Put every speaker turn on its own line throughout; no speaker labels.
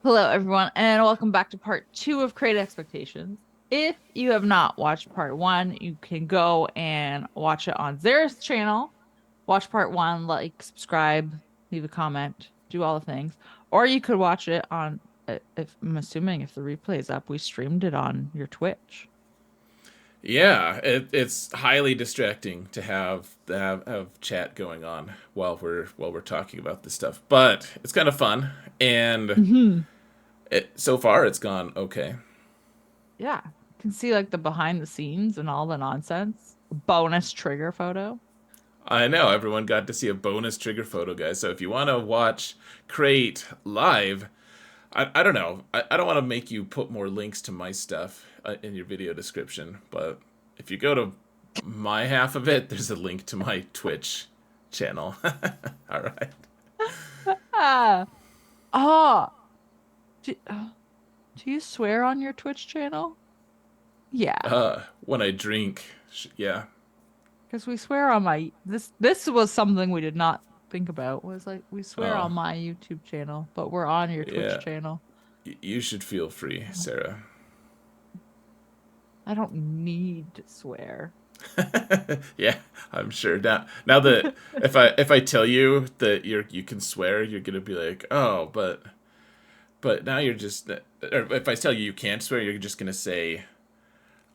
Hello, everyone, and welcome back to part two of Create Expectations. If you have not watched part one, you can go and watch it on Zara's channel. Watch part one, like, subscribe, leave a comment, do all the things. Or you could watch it on, if I'm assuming if the replay is up, we streamed it on your Twitch.
Yeah, it's highly distracting to have chat going on while we're talking about this stuff, but it's kind of fun, and
Hmm.
so far it's gone okay.
Yeah. You can see like the behind the scenes and all the nonsense. Bonus trigger photo.
I know everyone got to see a bonus trigger photo, guys. So if you want to watch Crate live, I don't know. I don't want to make you put more links to my stuff in your video description, but if you go to my half of it, there's a link to my Twitch channel. All right.
Ah. Oh. Do you swear on your Twitch channel? Yeah,
When I drink, yeah.
because we swear on my this was something we did not think about was like we swear
Oh,
on my YouTube channel, but we're on your Twitch
yeah.
channel.
You should feel free, Sarah.
I don't need to swear.
Yeah, I'm sure. Now that if I tell you that you can swear, you're gonna be like, oh, but now you're just. Or if I tell you you can't swear, you're just gonna say,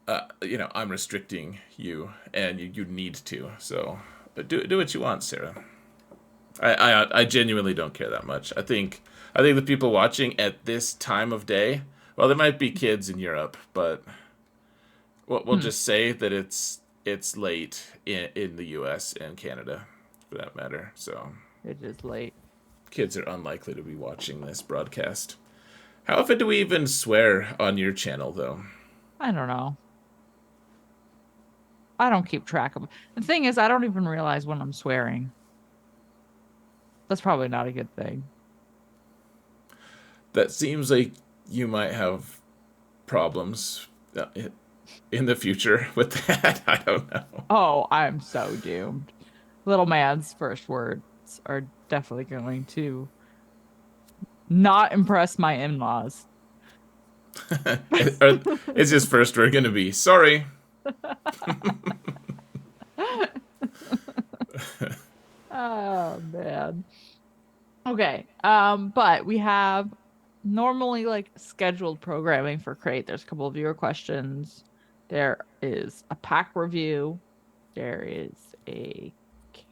I'm restricting you, and you need to. So do what you want, Sarah. I genuinely don't care that much. I think the people watching at this time of day, well, there might be kids in Europe, but we'll
Hmm,
just say that it's late in the U.S. and Canada, for that matter. So
it is late.
kids are unlikely to be watching this broadcast. How often do we even swear on your channel, though?
I don't know. I don't keep track of it. The thing is, I don't even realize when I'm swearing. That's probably not a good thing.
That seems like you might have problems in the future with that. I don't know.
Oh, I'm so doomed. Little man's first words are definitely going to not impress my in-laws.
Is his first word going to be sorry?
Oh man. Okay. But we have normally like scheduled programming for Crate. There's a couple of viewer questions. There is a pack review. There is a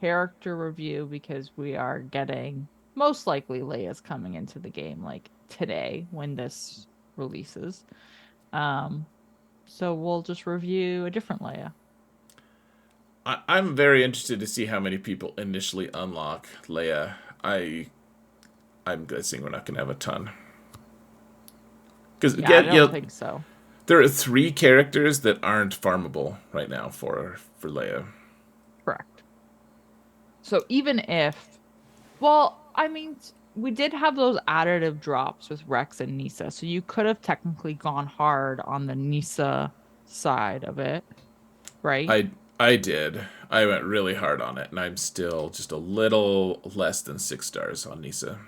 character review because we are getting most likely Leia's coming into the game like today when this releases. Um, so we'll just review a different Leia.
I'm very interested to see how many people initially unlock Leia. I'm guessing we're not going to have a ton. Because
Yeah, I don't think so.
there are three characters that aren't farmable right now for Leia.
Correct. So even if, well, I mean, we did have those additive drops with Rex and Nisa, so you could have technically gone hard on the Nisa side of it, right?
I did. I went really hard on it, and I'm still just a little less than 6 stars on Nisa.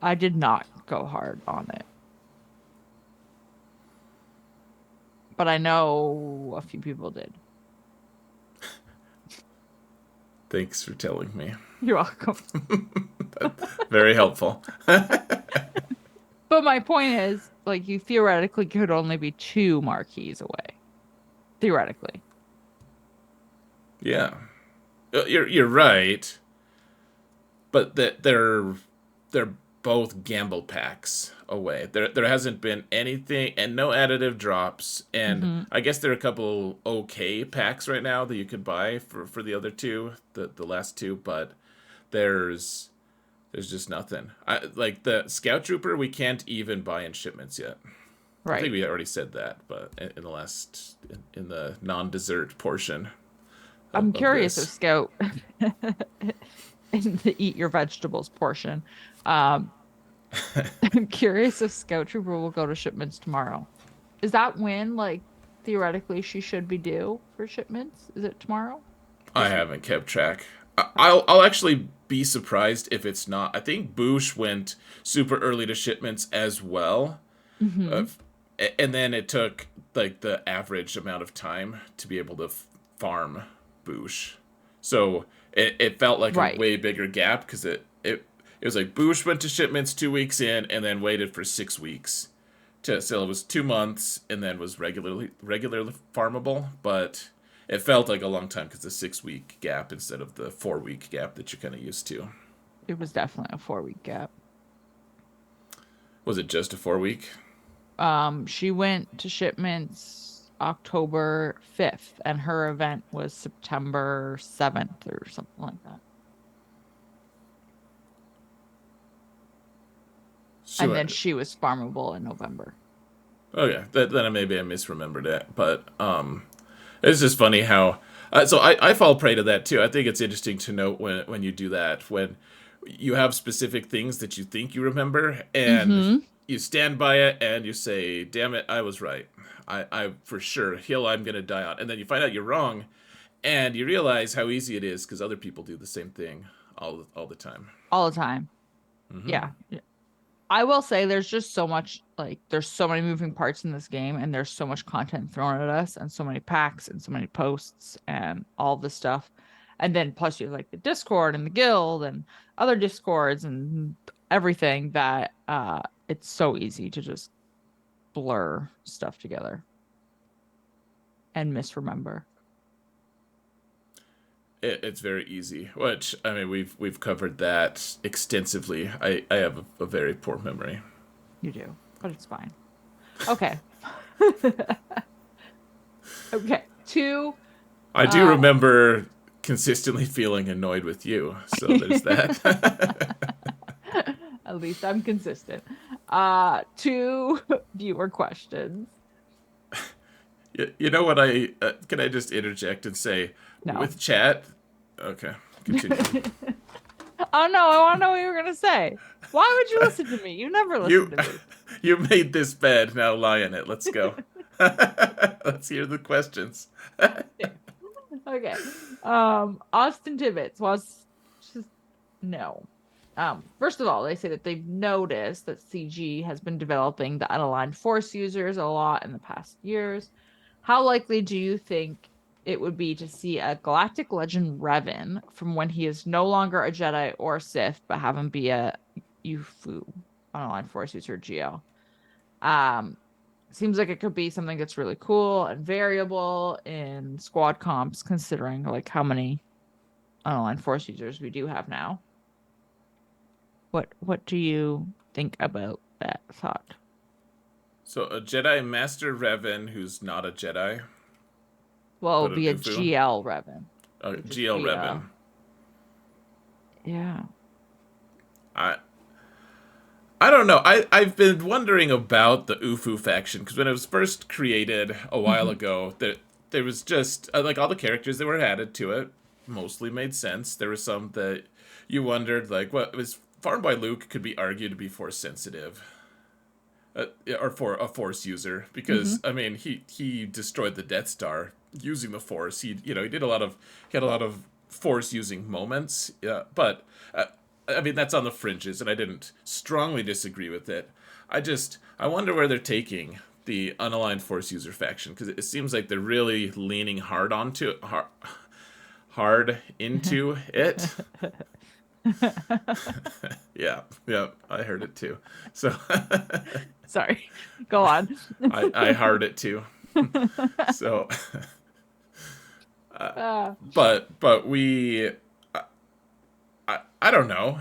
I did not go hard on it, but I know a few people did.
Thanks for telling me.
You're welcome.
Very helpful.
But my point is, like, you theoretically could only be two marquees away. Theoretically.
Yeah, you're right, but that they're both gamble packs away. There hasn't been anything and no additive drops, and
Hmm.
I guess there are a couple okay packs right now that you could buy for the other two, the last two, but there's there's just nothing. I like the Scout Trooper we can't even buy in shipments yet. I think
Right.
we already said that, but in the last in the non-dessert portion
I'm
of
curious if
this.
Scout in the eat your vegetables portion. Um, I'm curious if Scout Trooper will go to shipments tomorrow. Is that when, like, theoretically she should be due for shipments? Is it tomorrow?
I
This week?
haven't kept track.
Okay.
I'll actually be surprised if it's not. I think Boosh went super early to shipments as well.
Hmm.
Uh, and then it took like the average amount of time to be able to farm Boosh. So it felt like a
Right.
way bigger gap because it was like Boosh went to shipments 2 weeks in and then waited for 6 weeks so it was 2 months and then was regularly farmable, but it felt like a long time because the 6 week gap instead of the 4 week gap that you're kind of used to.
It was definitely a 4 week gap.
Was it just a 4 week?
She went to shipments October 5th, and her event was September 7th or something like that. And
So,
then she was farmable in November.
okay, then maybe I misremembered it, but it's just funny how. So I fall prey to that too. I think it's interesting to note when you do that, when you have specific things that you think you remember, and
Mm-hmm.
you stand by it, and you say, "Damn it, I was right. I for sure hill I'm gonna die on," and then you find out you're wrong, and you realize how easy it is because other people do the same thing all the time.
All the time.
Hmm.
Yeah. I will say there's just so much, like, there's so many moving parts in this game, and there's so much content thrown at us, and so many packs, and so many posts, and all this stuff. And then plus you have like the Discord and the guild and other Discords and everything that it's so easy to just blur stuff together and misremember.
It's very easy. Which I mean, we've covered that extensively. I have a very poor memory.
You do, but it's fine. Okay. Okay. Two,
I do
uh
remember consistently feeling annoyed with you, so there's that.
at least I'm consistent. Two viewer questions.
You know what I can I just interject and say
No.
with chat? Okay, continue.
Oh no, I want to know what you were gonna say. Why would you listen to me? You never listen
You
to me.
you made this bed, now lie in it. Let's go. Let's hear the questions.
Yeah. Okay. Austin Tibbets was just no. First of all, they say that they've noticed that CG has been developing the unaligned force users a lot in the past years. How likely do you think it would be to see a Galactic Legend Revan from when he is no longer a Jedi or Sith, but have him be a UFU, unaligned force user GL? Um, Seems like it could be something that's really cool and variable in squad comps, considering like how many unaligned force users we do have now. What do you think about that thought?
So a Jedi Master Revan who's not a Jedi,
Well, it
but
would
an
be a
UFO.
GL Revan. It'd just
GL
be
Revan.
yeah.
I I don't know. I've been wondering about the UFO faction because when it was first created a while
Hmm.
ago, there was just like all the characters that were added to it mostly made sense. There were some that you wondered like what was farmed by Luke could be argued to be force sensitive. Or for a force user because
Hmm.
I mean he destroyed the Death Star using the force. He did a lot of he had a lot of force using moments. Yeah, but I mean that's on the fringes, and I didn't strongly disagree with it. I wonder where they're taking the unaligned force user faction because it seems like they're really leaning hard into it. Yeah, yeah, I heard it too. So
Sorry. Go on.
I heard it too. So,
uh,
but I don't know.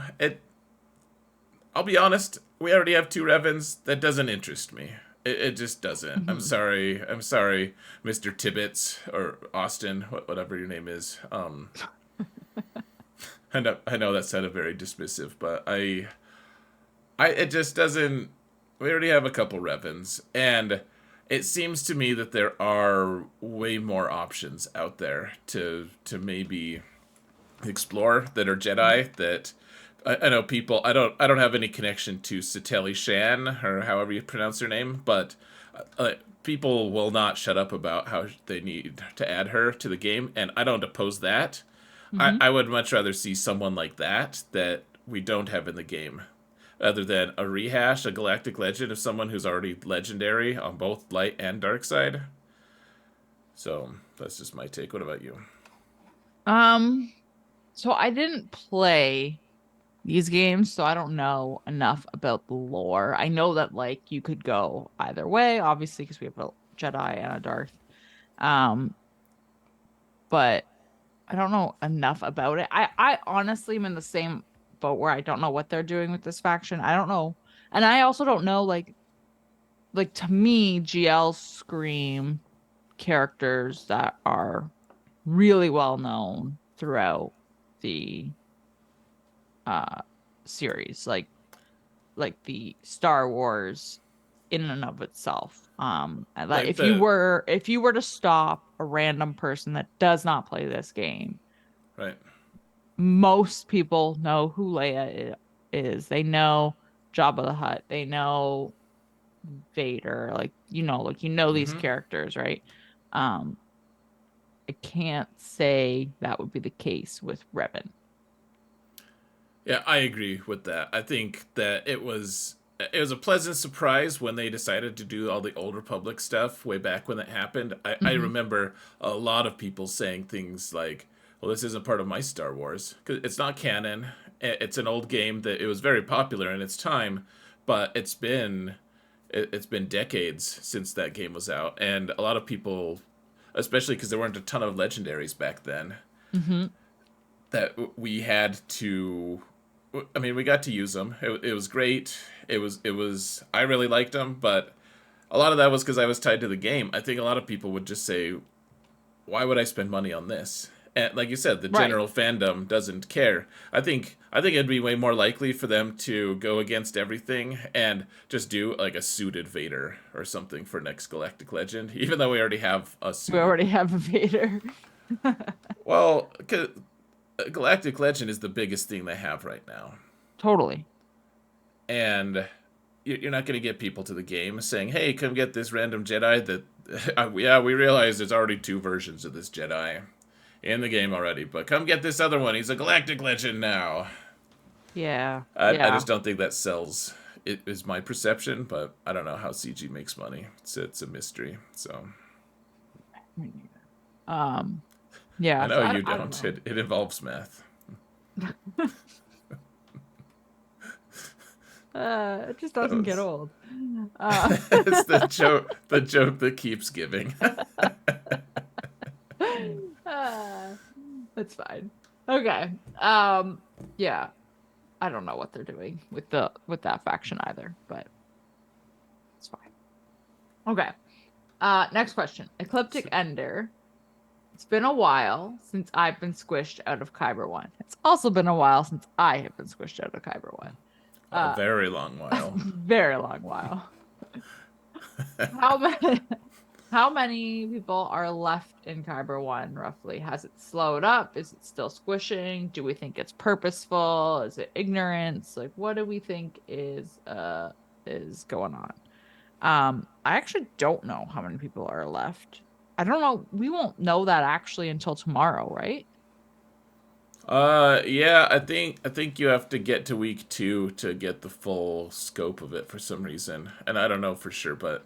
I'll be honest. We already have two Revens. That doesn't interest me. It just doesn't. I'm
mhm.
sorry. I'm sorry, Mr. Tibbets or Austin, whatever your name is. I know that sounded very dismissive, but it just doesn't. We already have a couple Revens, and it seems to me that there are way more options out there to maybe explore that are Jedi. That I know people. I don't have any connection to Sateli Shan or however you pronounce her name, but people will not shut up about how they need to add her to the game, and I don't oppose that.
Hmm.
I would much rather see someone like that we don't have in the game, other than a rehash, a Galactic Legend of someone who's already legendary on both light and dark side. So that's just my take. What about you?
Um, so I didn't play these games, so I don't know enough about the lore. I know that like you could go either way, obviously, because we have a Jedi and a Darth. Um, but I don't know enough about it. I honestly am in the same boat where I don't know what they're doing with this faction. I don't know. And I also don't know like to me, GL scream characters that are really well known throughout the uh series. Like the Star Wars in and of itself. And like
Like the
if you were to stop a random person that does not play this game,
right,
most people know who is. They know Jabba the Hutt. They know Vader. Like you know these
mm-hmm.
characters, right? Um, I can't say that would be the case with Revan.
Yeah, I agree with that. I think that it was a pleasant surprise when they decided to do all the Old Republic stuff way back when that happened. I
Hmm.
remember a lot of people saying things like, "Well, this isn't part of my Star Wars because it's not canon. It's an old game that it was very popular in its time, but it's been decades since that game was out, and a lot of people, especially because there weren't a ton of legendaries back then,
Hmm.
that we had to. I mean, we got to use them. It was great. It was. I really liked them, but a lot of that was because I was tied to the game. I think a lot of people would just say, "Why would I spend money on this?" And like you said, the
Right.
general fandom doesn't care. I think it'd be way more likely for them to go against everything and just do like a suited Vader or something for next Galactic Legend, even though we already have a
We
suited.
already have a Vader.
Well, 'cause Galactic Legend is the biggest thing they have right now.
Totally.
And you're not going to get people to the game saying, "Hey, come get this random Jedi." That yeah, we realize there's already two versions of this Jedi in the game already, but come get this other one. He's a Galactic Legend now.
Yeah.
I
Yeah.
just don't think that sells. It is my perception, but I don't know how CG makes money. It's a mystery. So
Me neither.
I
Yeah, so
know
I,
you
I don't
don't.
know.
It involves math.
It just doesn't get
That
old. Uh,
it's the joke that keeps giving.
uh, that's fine. Okay. Yeah, I don't know what they're doing with that faction either, but it's fine. Okay. Next question. Ecliptic Ender. It's been a while since I've been squished out of Kyber 1. It's also been a while since I have been squished out of Kyber 1.
A
Uh,
very long while.
very long while. How many how many people are left in Kyber 1 roughly? Has it slowed up? Is it still squishing? Do we think it's purposeful? Is it ignorance? Like what do we think is going on? I actually don't know how many people are left. I don't know. We won't know that actually until tomorrow, right?
Yeah, I think you have to get to week 2 to get the full scope of it for some reason, and I don't know for sure, but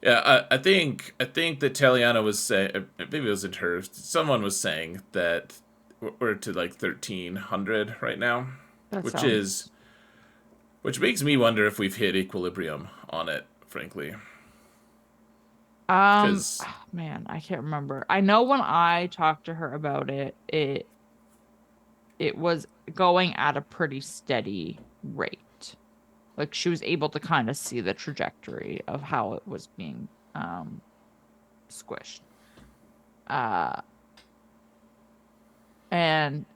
yeah, I think that Taliana was saying, maybe it wasn't her, someone was saying that we're to like 1,300 right now,
That
which is
sounds
which makes me wonder if we've hit equilibrium on it, frankly, because
man, I can't remember. I know when I talked to her about it was going at a pretty steady rate. Like she was able to kind of see the trajectory of how it was being squished. Uh and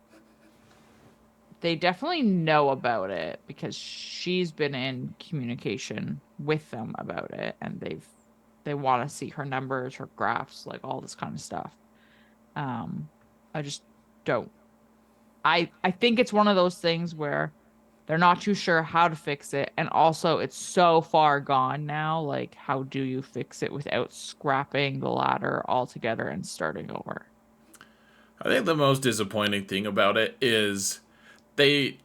they definitely know about it because she's been in communication with them about it and they want to see her numbers, her graphs, like all this kind of stuff. Um I just don't. I think it's one of those things where they're not too sure how to fix it. And also, it's so far gone now. Like, how do you fix it without scrapping the ladder altogether and starting over?
I think the most disappointing thing about it is they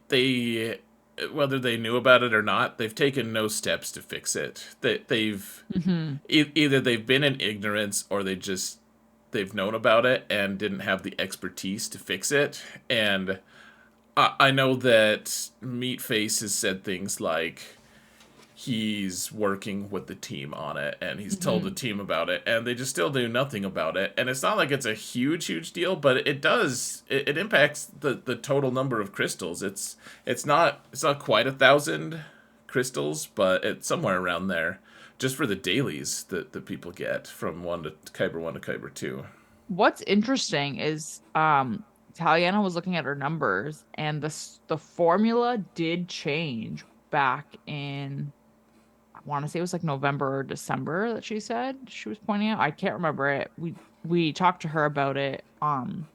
whether they knew about it or not, they've taken no steps to fix it. They've
Hmm.
either they've been in ignorance or they've known about it and didn't have the expertise to fix it. And I know that Meatface has said things like he's working with the team on it and he's told the
Hmm.
team about it and they just still do nothing about it. And it's not like it's a huge deal, but it impacts the total number of crystals. It's not quite 1,000 crystals, but it's somewhere around there just for the dailies that people get from one to Kyber 1 to Kyber 2.
What's interesting is Taliana was looking at her numbers and the formula did change back in, I want to say it was like November or December that she said she was pointing out. I can't remember it. We talked to her about it on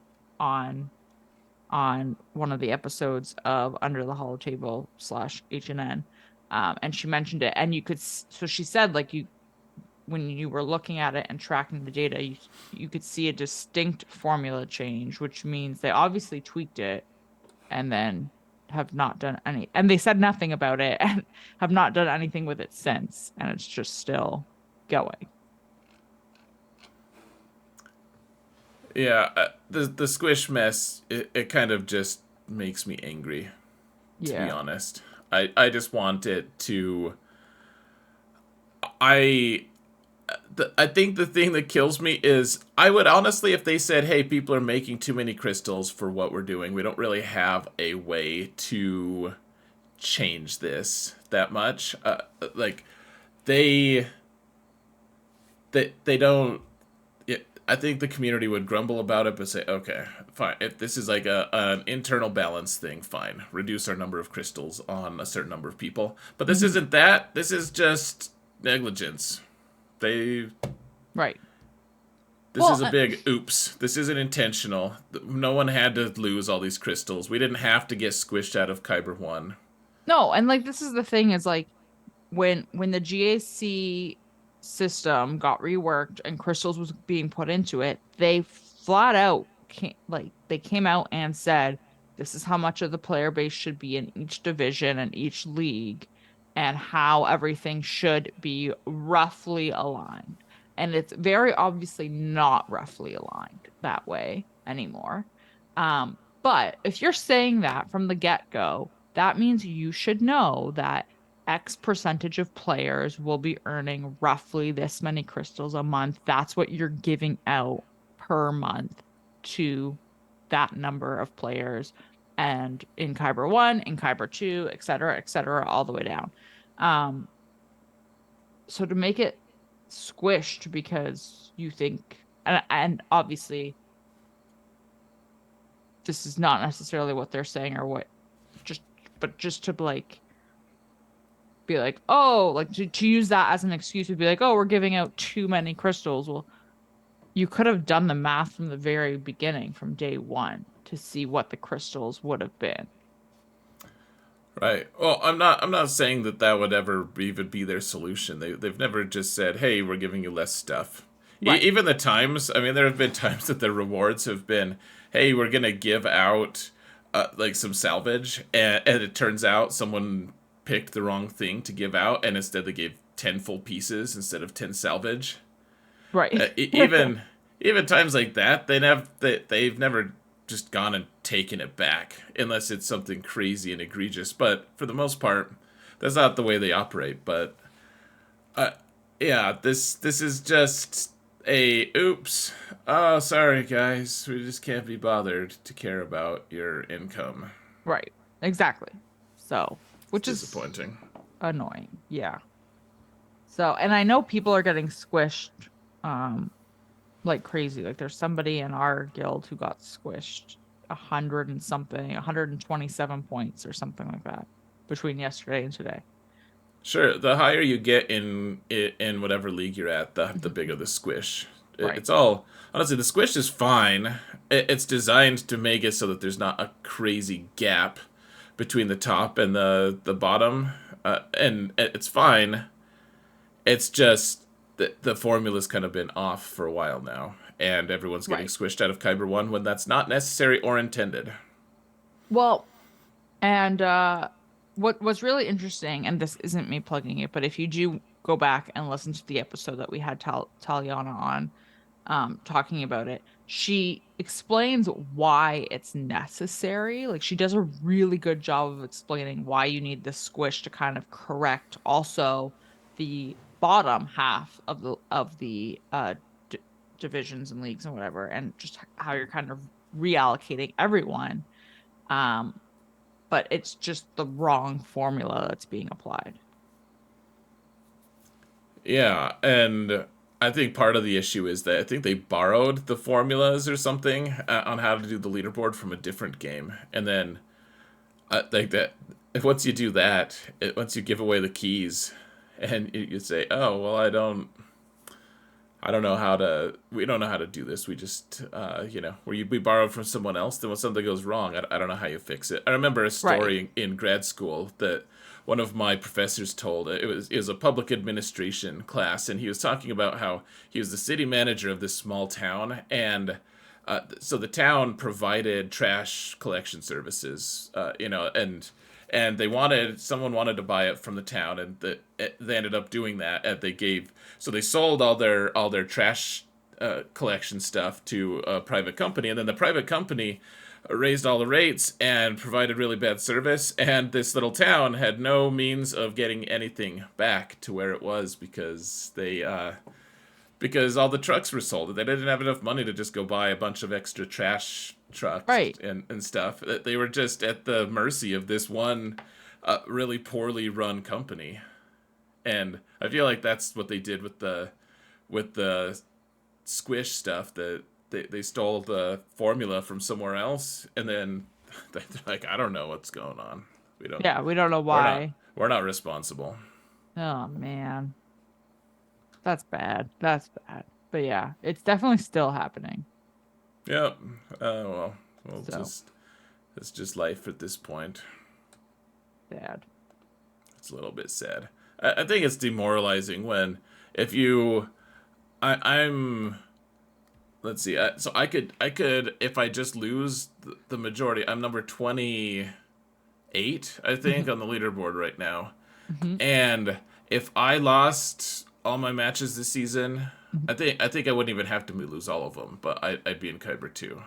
one of the episodes of Under the Hollow Table slash HNN. And she mentioned it and so she said like you when you were looking at it and tracking the data, you could see a distinct formula change, which means they obviously tweaked it and then have not done any, and they said nothing about it and have not done anything with it since, and it's just still going.
Yeah, the squish mess it kind of just makes me angry, to be
Yeah.
honest. I just want it to I I think the thing that kills me is I would honestly, if they said, "Hey, people are making too many crystals for what we're doing. We don't really have a way to change this that much." Like they they don't. I think the community would grumble about it, but say, "Okay, fine. If this is like an internal balance thing, fine. Reduce our number of crystals on a certain number of people." But this
Hmm.
isn't that. This is just negligence. They
Right.
This
Well,
is a big oops. This isn't intentional. No one had to lose all these crystals. We didn't have to get squished out of Kyber 1.
no, and like this is the thing is like when the GAC system got reworked and crystals was being put into it, they flat out they came out and said this is how much of the player base should be in each division and each league and how everything should be roughly aligned. And it's very obviously not roughly aligned that way anymore. But if you're saying that from the get-go, that means you should know that X percentage of players will be earning roughly this many crystals a month. That's what you're giving out per month to that number of players. And in Kyber 1, in Kyber 2, et cetera, all the way down. Um, so to make it squished because you think, and obviously this is not necessarily what they're saying or what just, but just to like be like, oh, like to use that as an excuse would be like, oh, we're giving out too many crystals. Well, you could have done the math from the very beginning, from day one, to see what the crystals would have been.
Right. Well, I'm not saying that that would ever even be their solution. They've never just said, "Hey, we're giving you less stuff."
Right.
Even the times, I mean, there have been times that the rewards have been, "Hey, we're gonna give out like some salvage," and it turns out someone picked the wrong thing to give out, and instead they gave 10 full pieces instead of 10 salvage.
Right.
Even times like that, they've never just gone and taken it back unless it's something crazy and egregious. But for the most part, that's not the way they operate. But uh, yeah, this is just a oops. Oh, sorry guys, we just can't be bothered to care about your income.
Right. Exactly. So,
It's
which is
disappointing.
annoying. Yeah. So, and I know people are getting squished um like crazy. Like there's somebody in our guild who got squished 100 and something, 127 points or something like that between yesterday and today.
Sure, the higher you get in whatever league you're at, the
Mhm.
bigger the squish.
Right.
It's all honestly the squish is fine. It's designed to make it so that there's not a crazy gap between the top and the bottom, and it's fine. It's just the formula's kind of been off for a while now, and everyone's getting
Right.
squished out of Kyber 1 when that's not necessary or intended.
Well, and what's really interesting, and this isn't me plugging it, but if you do go back and listen to the episode that we had Taliana on, talking about it, she explains why it's necessary. Like she does a really good job of explaining why you need this squish to kind of correct also the bottom half of the d divisions and leagues and whatever, and just how you're kind of reallocating everyone. Um, but it's just the wrong formula that's being applied.
Yeah, and I think part of the issue is that I think they borrowed the formulas or something on how to do the leaderboard from a different game, and then like that. If once you do that, once you give away the keys, and you say, "Oh, well, I don't know how to. We don't know how to do this. We just, we borrowed from someone else. Then when something goes wrong, I don't know how you fix it." I remember a
Right.
story in grad school that one of my professors told. It was a public administration class, and he was talking about how he was the city manager of this small town, and so the town provided trash collection services, and someone wanted to buy it from the town, and they ended up doing that. And they sold all their trash collection stuff to a private company, and then the private company raised all the rates and provided really bad service, and this little town had no means of getting anything back to where it was because all the trucks were sold. They didn't have enough money to just go buy a bunch of extra trash trucks
Right.
and stuff. They were just at the mercy of this one really poorly run company. And I feel like that's what they did with the squish stuff. That they stole the formula from somewhere else, and then they're like, I don't know what's going on. We don't.
Yeah, we don't know
We're not.
why.
We're not responsible.
Oh man. That's bad. That's bad. But yeah, it's definitely still happening.
Yep. Well,
So
it's just life at this point.
bad.
It's a little bit sad. I think it's demoralizing when if you, I'm. Let's see. So I could if I just lose the majority. I'm number 28, I think, on the leaderboard right now.
Hmm.
And if I lost all my matches this season,
Hmm.
I think I wouldn't even have to lose all of them, but I'd be in Kyber 2.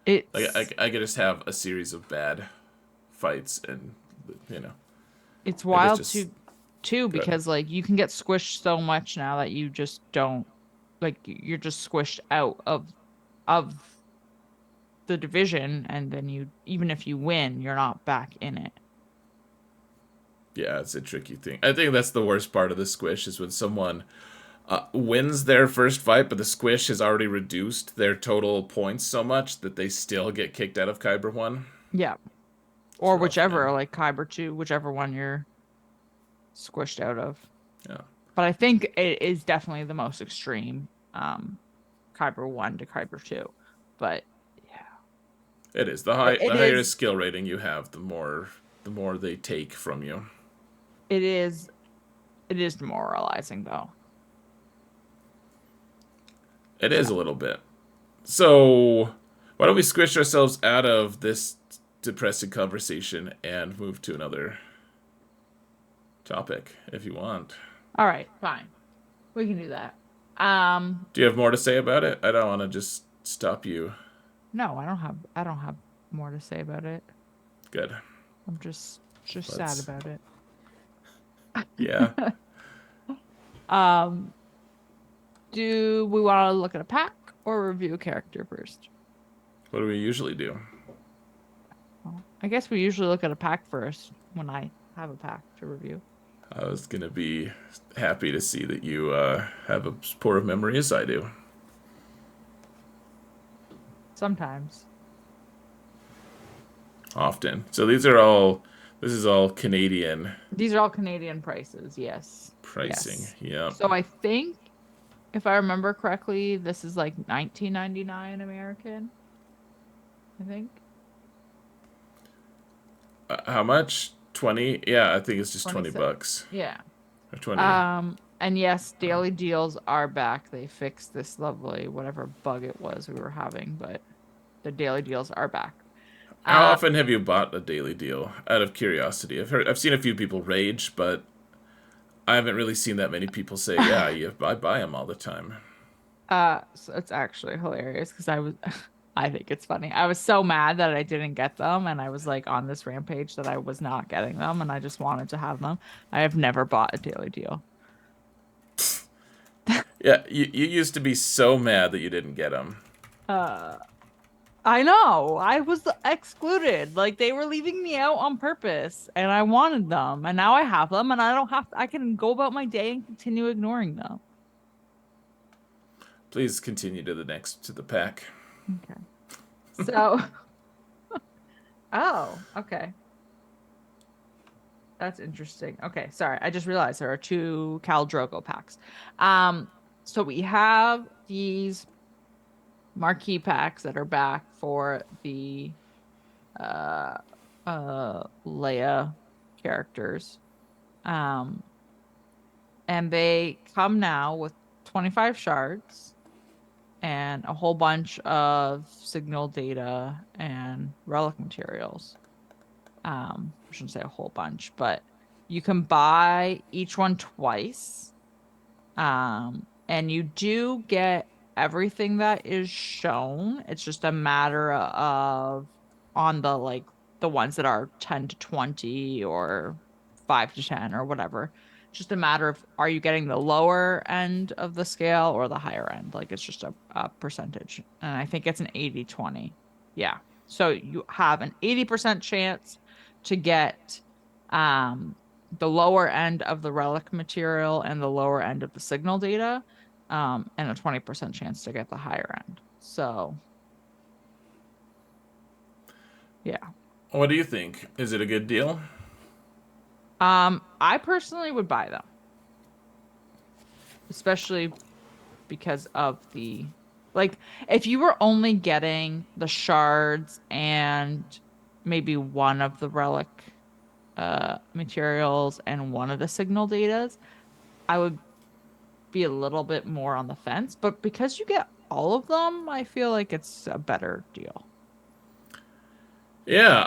Like
It's
I could just have a series of bad fights, and you know,
it's
I guess
wild
just
too
good.
because like you can get squished so much now that you just don't like you're just squished out of the division, and then you even if you win, you're not back in it.
Yeah, it's a tricky thing. I think that's the worst part of the squish is when someone wins their first fight, but the squish has already reduced their total points so much that they still get kicked out of Kyber 1.
Yeah.
It's
Or
rough,
whichever,
man.
like Kyber 2, whichever one you're squished out of.
Yeah,
But I think it is definitely the most extreme, Kyber 1 to Kyber 2. But yeah,
it is. The
but
high the higher skill rating you have, the more they take from you.
it is it is demoralizing though.
It is
So
a little bit. So, why don't we squish ourselves out of this depressing conversation and move to another topic if you want?
all right, fine. We can do that. Um,
Do you have more to say about it? I don't want to just stop you.
no, I don't have more to say about it.
Good.
I'm just sad
Let's.
about it.
Yeah.
Um, do we want to look at a pack or review a character first?
What do we usually do?
Well, I guess we usually look at a pack first when I have a pack to review.
I was gonna be happy to see that you have as poor of memory as I do.
Sometimes.
Often. So these are all. This is all Canadian
These are all Canadian prices. Yes.
pricing.
Yes.
Yep.
So I think if I remember correctly, this is like 19.99 American, I think.
How much? 20? Yeah, I think it's just 20
26.
bucks
Yeah.
or 20.
Um, And yes, daily deals are back. They fixed this lovely whatever bug it was we were having, but the daily deals are back.
How
Uh,
often have you bought a daily deal? Out of curiosity, I've seen a few people rage, but I haven't really seen that many people say, "Yeah, I buy them all the time."
so it's actually hilarious because I think it's funny. I was so mad that I didn't get them, and I was like on this rampage that I was not getting them, and I just wanted to have them. I have never bought a daily deal.
Yeah, you used to be so mad that you didn't get them.
Uh, I know. I was excluded. Like they were leaving me out on purpose, and I wanted them, and now I have them, and I don't have to, I can go about my day and continue ignoring them.
Please continue to the pack.
Okay. So, oh, okay. That's interesting. Okay, sorry. I just realized there are two Cal Drogo packs. Um, so we have these marquee packs that are back for the uh Leia characters. Um, and they come now with 25 shards and a whole bunch of signal data and relic materials. I shouldn't say a whole bunch, but you can buy each one twice. And you do get everything that is shown. It's just a matter of on the like the ones that are 10 to 20 or 5 to 10 or whatever. Just a matter of are you getting the lower end of the scale or the higher end? Like it's just a percentage. And I think it's an 80-20. Yeah. So you have an 80% chance to get um the lower end of the relic material and the lower end of the signal data, and a 20% chance to get the higher end. So, yeah.
What do you think? Is it a good deal?
I personally would buy them, especially because of the like if you were only getting the shards and maybe one of the relic materials and one of the signal datas, I would be a little bit more on the fence, but because you get all of them, I feel like it's a better deal.
Yeah.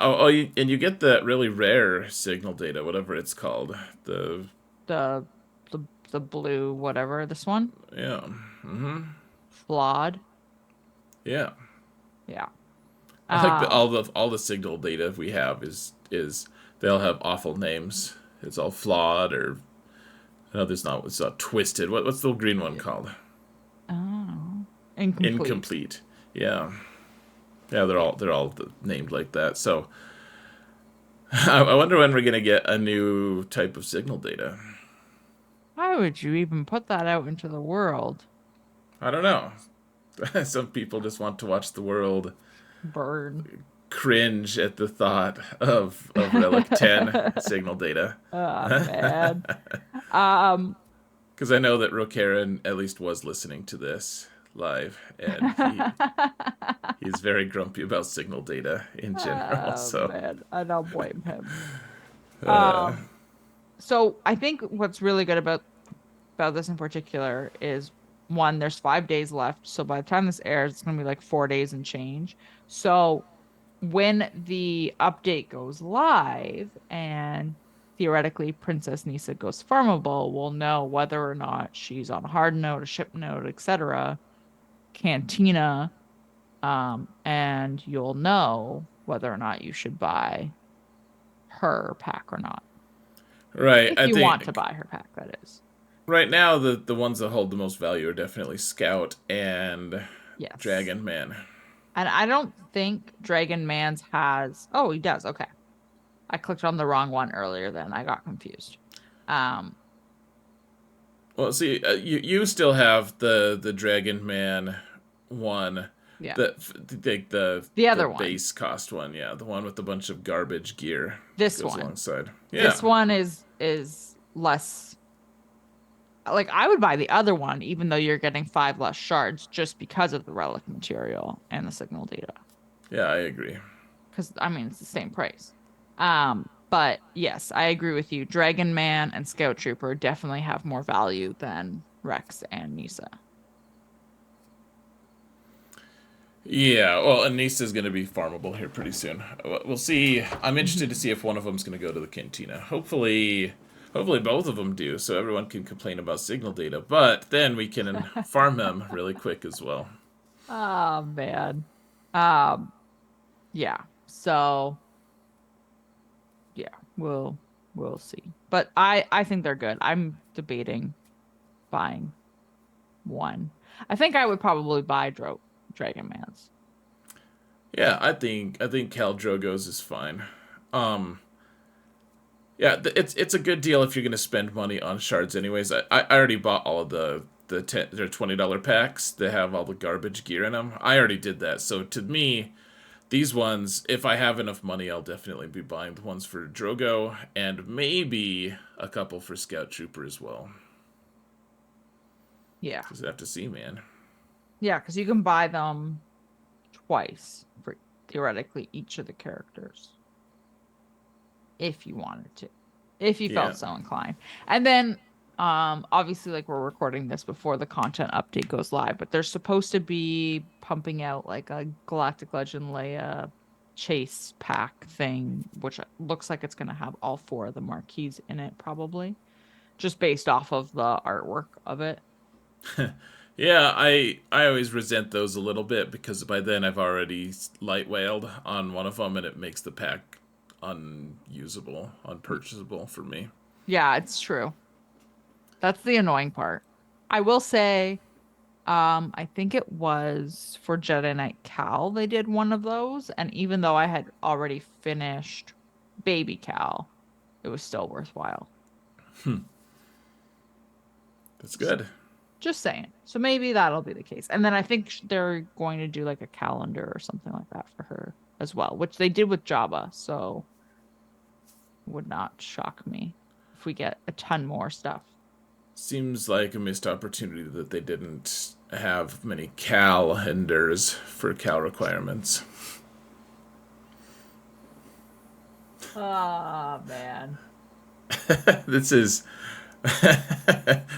And you get that really rare signal data, whatever it's called. The
The the blue whatever, this one,
yeah,
flawed.
yeah.
Yeah.
I like the
Um
all the signal data we have is they all have awful names. It's all flawed or no, there's not. It's not twisted. What's the green one
yeah.
called?
Oh, incomplete.
Incomplete. Yeah, yeah. They're all named like that. So I wonder when we're gonna get a new type of signal data.
Why would you even put that out into the world?
I don't know. Some people just want to watch the world
Burn.
cringe at the thought of Relic 10 signal data.
Oh man. Um
Because I know that Rokaran at least was listening to this live, and he's very grumpy about signal data in general.
oh
So,
man, I don't blame him. Um so I think what's really good about this in particular is one, there's 5 days left. So by the time this airs, it's gonna be like 4 days and change. So when the update goes live and theoretically Princess Nisa goes farmable, we'll know whether or not she's on a hard node, a ship node, etc. Cantina, and you'll know whether or not you should buy her pack or not.
right,
If
I
you want to
think
buy her pack, that is.
right now the ones that hold the most value are definitely Scout and
Yes.
Dragon Man.
And I don't think Dragon Man's has. Oh, he does. Okay. I clicked on the wrong one earlier then. I got confused. Um,
Well, see, you still have the Dragon Man one,
yeah. The
the
other one.
base cost one, yeah, the one with a bunch of garbage gear that
This
goes
one.
alongside. Yeah,
This one is less like I would buy the other one even though you're getting 5 less shards just because of the relic material and the signal data.
yeah, I agree.
Because I mean it's the same price. Um, But yes, I agree with you. Dragon Man and Scout Trooper definitely have more value than Rex and Nisa.
Yeah, well, Anissa's going to be farmable here pretty soon. We'll see. I'm interested to see if one of them's going to go to the cantina. Hopefully both of them do, so everyone can complain about signal data. But then we can farm them really quick as well.
Oh man. Um, yeah. So yeah, we'll see. But I think they're good. I'm debating buying one. I think I would probably buy Dragon Man's.
Yeah, I think Cal Drogo's is fine. Um, yeah, it's a good deal if you're going to spend money on shards. Anyways, I already bought all of their $20 packs that have all the garbage gear in them. I already did that. So to me, these ones, if I have enough money, I'll definitely be buying the ones for Drogo and maybe a couple for Scout Trooper as well.
Yeah.
Just have to see, man.
Yeah, because you can buy them twice for theoretically each of the characters if you wanted to, if you
Yeah.
felt so inclined. And then obviously like we're recording this before the content update goes live, but they're supposed to be pumping out like a Galactic Legend Leia chase pack thing, which looks like it's going to have all four of the marquees in it probably, just based off of the artwork of it.
Yeah, I always resent those a little bit because by then I've already light whaled on one of them and it makes the pack unusable, unpurchasable for me.
Yeah, it's true. That's the annoying part. I will say, I think it was for Jedi Knight Cal, they did one of those, and even though I had already finished Baby Cal, it was still worthwhile.
That's
So,
good.
just saying. So maybe that'll be the case. And then I think they're going to do like a calendar or something like that for her as well, which they did with Jabba, so would not shock me if we get a ton more stuff.
Seems like a missed opportunity that they didn't have many calendars for cal requirements.
Oh man.
This is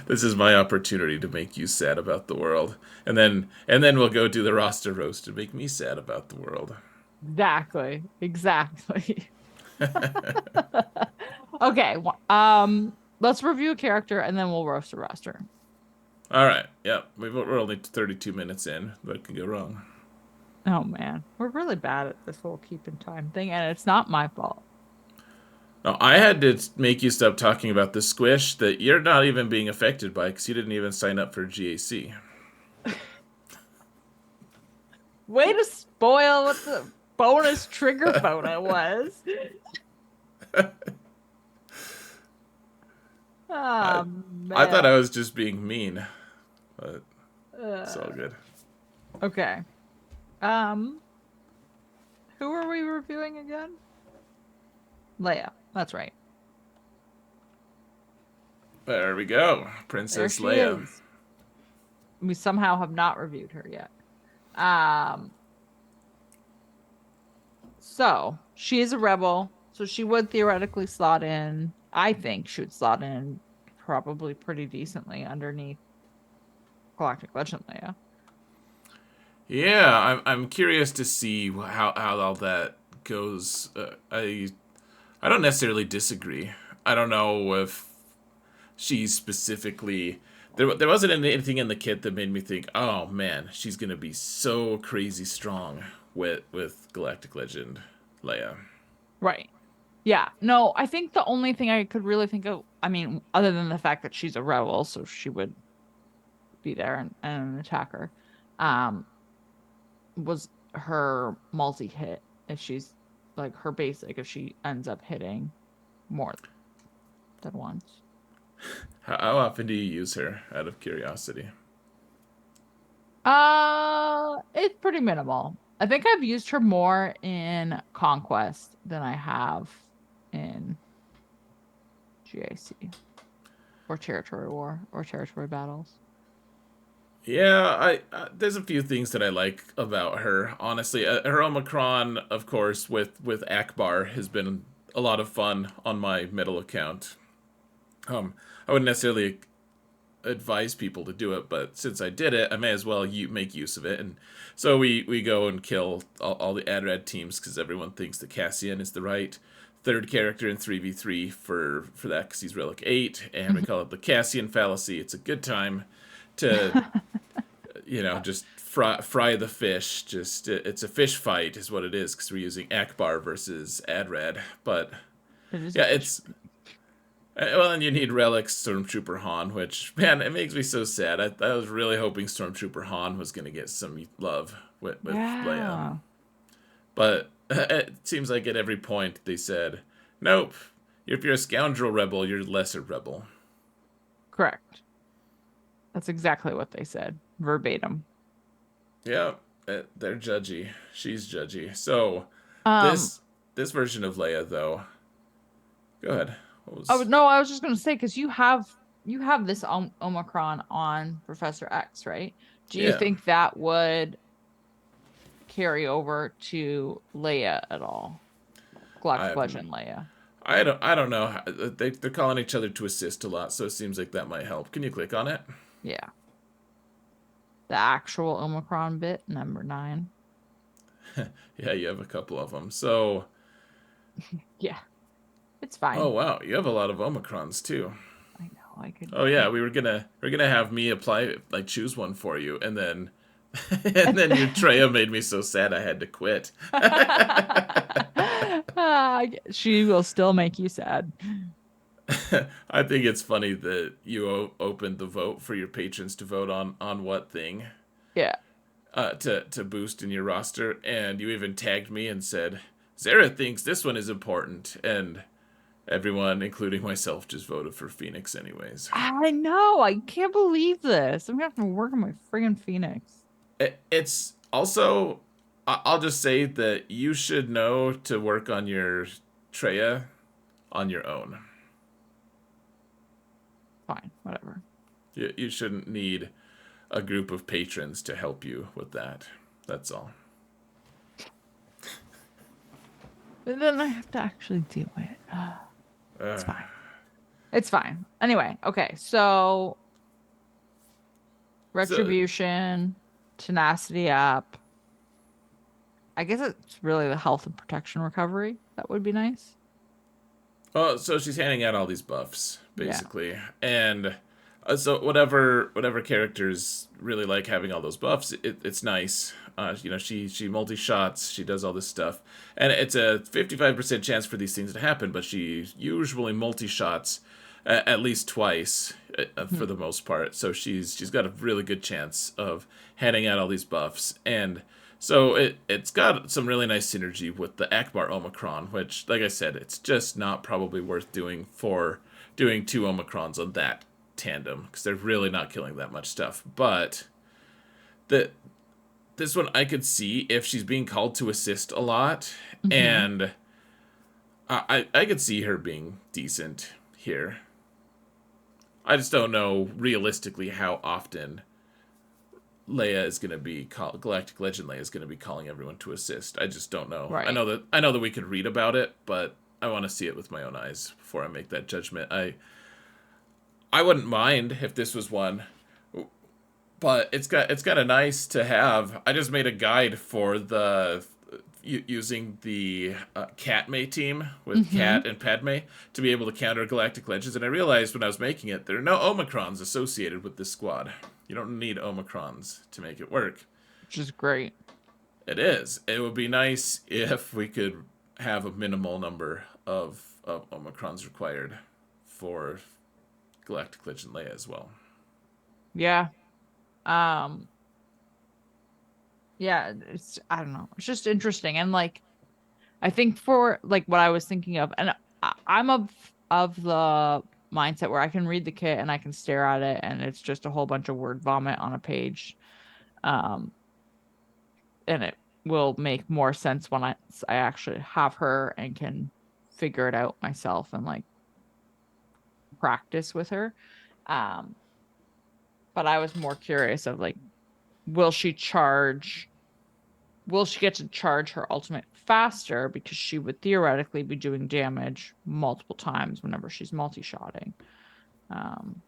this is my opportunity to make you sad about the world. And then we'll go do the roster roast and make me sad about the world.
Exactly. Exactly. Okay. Let's review a character and then we'll roast a roster.
All right. Yep. We're only 32 minutes in. What could go wrong?
Oh man, we're really bad at this whole keeping time thing, and it's not my fault.
No, I had to make you stop talking about the squish that you're not even being affected by because you didn't even sign up for GAC.
Way to spoil what the bonus trigger photo was.
I
Oh
I thought
man.
I was just being mean, but it's all
Uh,
good.
okay. Um, who are we reviewing again? Leia. That's right.
There we go.
There
Princess
she
Leia.
is. We somehow have not reviewed her yet. Um, so she is a rebel, so she would theoretically slot in. I think she would slot in probably pretty decently underneath Galactic Legend Leia.
Yeah, I'm curious to see how all that goes. I don't necessarily disagree. I don't know if she's specifically there wasn't anything in the kit that made me think, oh man, she's gonna be so crazy strong with Galactic Legend Leia.
Right. Yeah. No, I think the only thing I could really think of, I mean, other than the fact that she's a rebel, so she would be there and attack her, um, was her multi-hit if she's like her basic if she ends up hitting more than once.
How often do you use her? Out of curiosity.
It's pretty minimal. I think I've used her more in Conquest than I have in GAC or Territory War or Territory Battles.
Yeah, there's a few things that I like about her. Honestly, her Omicron, of course, with Akbar has been a lot of fun on my middle account. I wouldn't necessarily advise people to do it, but since I did it, I may as well make use of it. And so we go and kill all the AdRad teams because everyone thinks that Cassian is the right third character in 3v3 for that because he's Relic 8, and we call it the Cassian fallacy. It's a good time to, just fry the fish. Just it's a fish fight is what it is because we're using Akbar versus AdRad. But
It is a
yeah,
fish.
it's well, and you need Relics, Stormtrooper Han, which, man, it makes me so sad. I was really hoping Stormtrooper Han was going to get some love with Leia.
Yeah.
But it seems like at every point they said, nope, if you're a scoundrel rebel, you're a lesser rebel.
Correct. That's exactly what they said, verbatim.
Yeah, they're judgy. She's judgy. So,
Um,
this this version of Leia, though, go ahead. What
oh
was.
no, I was just gonna say because you have this Omicron on Professor X, right? Do you
Yeah.
think that would carry over to Leia at all? Galactic
I
Legend Leia.
I don't know. They're calling each other to assist a lot, so it seems like that might help. Can you click on it?
Yeah. The actual Omicron bit, number 9.
Yeah, you have a couple of them. So,
Yeah, it's
oh
fine.
wow, you have a lot of Omicrons too.
I know. I could.
Oh yeah, we were gonna have me apply, like, choose one for you, and then and then your Treya made me so sad I had to quit.
She will still make you sad.
I think it's funny that you opened the vote for your patrons to vote on what thing
Yeah.
to boost in your roster, and you even tagged me and said Zara thinks this one is important, and everyone, including myself, just voted for Phoenix anyways.
I know. I can't believe this. I'm gonna have to work on my friggin' Phoenix.
It's also, I'll just say that you should know to work on your Treya on your own.
Fine, whatever.
You shouldn't need a group of patrons to help you with that. That's all.
But then I have to actually deal with it.
Uh,
It's fine. It's fine. Anyway, okay. So
so,
retribution, tenacity up. I guess it's really the health and protection recovery. That would be nice.
so she's handing out all these buffs
Yeah.
basically, and so whatever characters really like having all those buffs, it's nice. She multi shots, she does all this stuff, and it's a 55% chance for these things to happen. But she usually multi shots at least twice for
Mhm.
the most part. So she's got a really good chance of handing out all these buffs, and so it's got some really nice synergy with the Akbar Omicron, which, like I said, it's just not probably worth doing two Omicrons on that tandem because they're really not killing that much stuff. But the this one I could see if she's being called to assist a lot,
Mhm.
and I could see her being decent here. I just don't know realistically how often Leia is going to be Galactic Legend Leia is going to be calling everyone to assist. I just don't know. I
Right.
know that we could read about it, but I want to see it with my own eyes before I make that judgment. I wouldn't mind if this was one, but it's kind of nice to have. I just made a guide for the using the Catmay team with
Mhm.
Cat and Padme to be able to counter Galactic Legends, and I realized when I was making it there are no Omicrons associated with this squad. You don't need Omicrons to make it work.
Which is great.
It is. It would be nice if we could have a minimal number of Omicrons required for Galactic Legend Leia as well.
Yeah. Um, yeah, it's I don't know. It's just interesting. And like I think for like what I was thinking of, and I'm of the mindset where I can read the kit and I can stare at it and it's just a whole bunch of word vomit on a page. Um, and it will make more sense when I actually have her and can figure it out myself and like practice with her. Um, but I was more curious of like, will she charge will she get to charge her ultimate faster because she would theoretically be doing damage multiple times whenever she's multi-shotting. Um,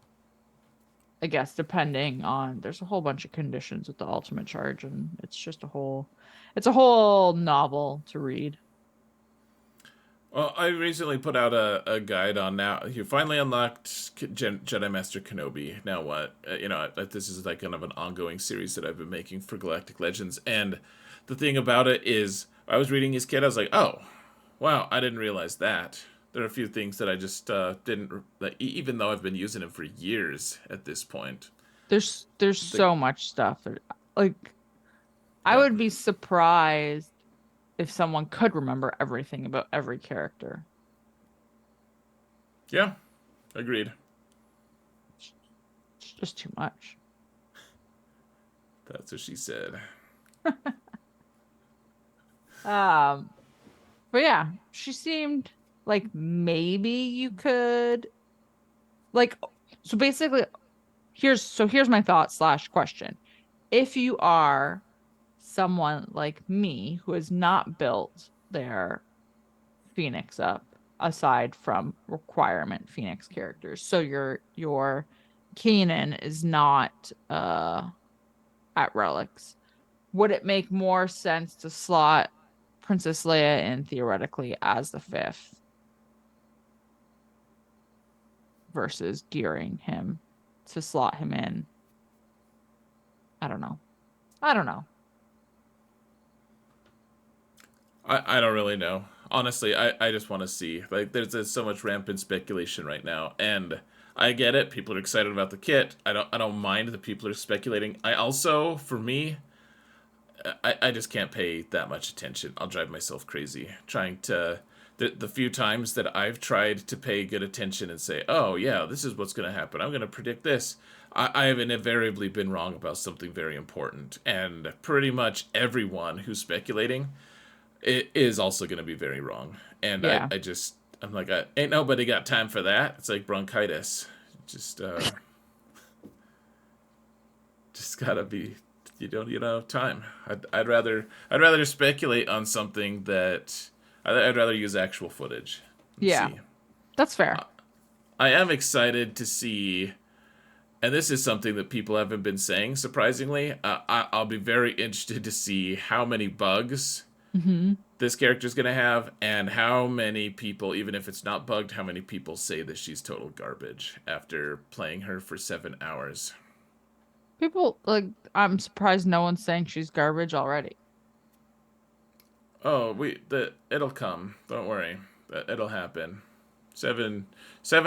I guess depending on there's a whole bunch of conditions with the ultimate charge, and it's a whole novel to read.
Well, I recently put out a guide on now. You finally unlocked Jedi Master Kenobi. Now what? This is like kind of an ongoing series that I've been making for Galactic Legends. And the thing about it is, I was reading his kit. I was like, oh, wow, I didn't realize that. There are a few things that I just didn't. Like, even though I've been using him for years at this point.
There's
The,
so much stuff that like I
yep.
would be surprised if someone could remember everything about every character.
Yeah. Agreed.
It's just too much.
That's what she said.
Um, but yeah, she seemed like maybe you could like so basically here's my thought slash question. If you are someone like me who has not built their Phoenix up aside from requirement Phoenix characters, so your Kanan is not at relics. Would it make more sense to slot Princess Leia in theoretically as the fifth versus gearing him to slot him in? I don't know. I don't know.
I don't really know. Honestly, I just want to see. Like, there's so much rampant speculation right now, and I get it. People are excited about the kit. I don't mind that people are speculating. I also, for me, I just can't pay that much attention. I'll drive myself crazy trying to. The few times that I've tried to pay good attention and say, oh, yeah, this is what's going to happen. I'm going to predict this. I have invariably been wrong about something very important. And pretty much everyone who's speculating it is also going to be very wrong. And
Yeah.
I'm like, ain't nobody got time for that. It's like bronchitis. Just, just gotta be, you don't have time. I'd rather speculate on something that, I'd rather use actual footage and
Yeah.
see.
That's fair.
I am excited to see, and this is something that people haven't been saying, surprisingly. I'll be very interested to see how many bugs
Hmm.
this character's gonna have, and how many people, even if it's not bugged, how many people say that she's total garbage after playing her for 7 hours.
People like I'm surprised no one's saying she's garbage already.
Oh, it'll come. Don't worry, it'll happen. 7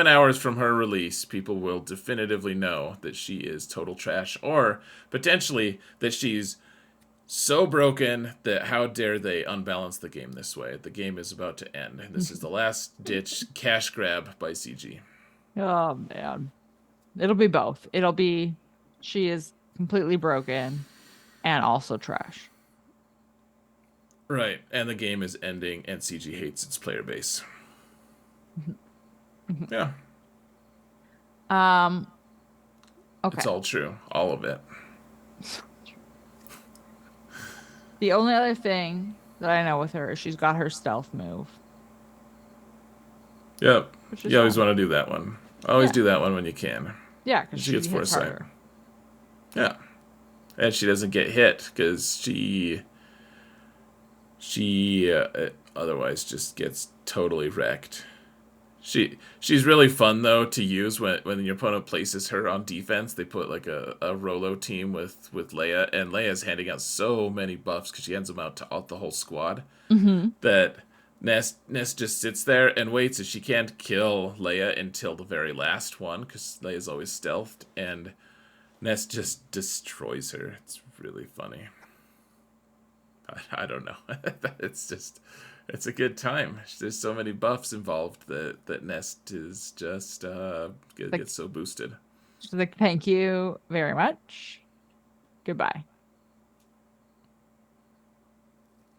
hours from her release, people will definitively know that she is total trash, or potentially that she's so broken that how dare they unbalance the game this way. The game is about to end, and this is the last ditch cash grab by CG.
Oh man. It'll be both. It'll be she is completely broken and also trash.
Right, and the game is ending, and CG hates its player base. Yeah,
Um,
it's
okay.
all true, all of it.
The only other thing that I know with her is she's got her stealth move,
Yep,
which is
you always
fun.
want to do that one. Always
Yeah.
do that one when you can.
Yeah, because
She
she
gets
hits
foresight.
harder.
Yeah, and she doesn't get hit because she otherwise just gets totally wrecked. She's really fun though to use when your opponent places her on defense. They put like a Rolo team with Leia, and Leia's handing out so many buffs because she hands them out to all, the whole squad.
Hmm.
That Nest just sits there and waits, and she can't kill Leia until the very last one because Leia's always stealthed, and Nest just destroys her. It's really funny. I don't know. It's a good time. There's so many buffs involved that Nest is just
Like
gets so boosted.
she's like, thank you very much. Goodbye.